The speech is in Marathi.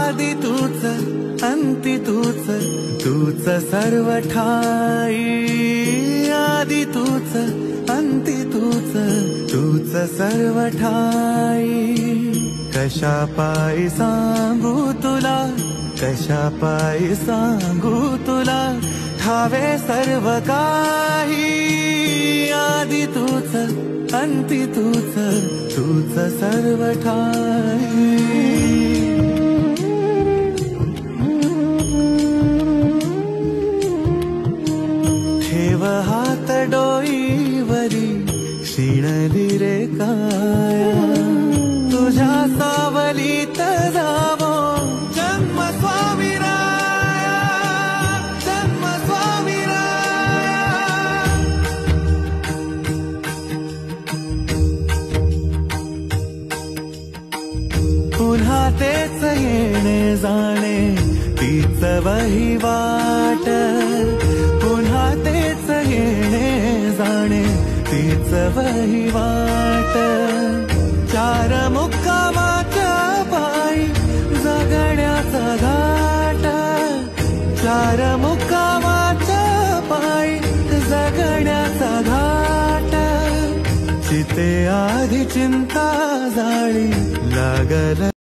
आदि तूच अंती तूच, तूच सर्व ठाई। आदि तूच अंती तूच, तूच सर्व ठाई। कशा पायी सांगू तुला, कशा पायी सांगू तुला, ठावे सर्व काही। आदि तूच अंती तूच, तूच सर्व ठाई। ठेव हात डोईवरी, शिणली रे काया, तुझ्या सावलीत जावो जन्म स्वामीराया, जन्म स्वामीराया। पुन्हा तेच येणे जाणे, तीच वहिवाट, पुन्हा तेच येणे जाणे, तीच वहिवाट। चार मुक्कामाच्या पायी जगण्याचा घाट, चार मुक्कामाच्या पायी जगण्याचा घाट। चिते आधी चिंता जाळी लागल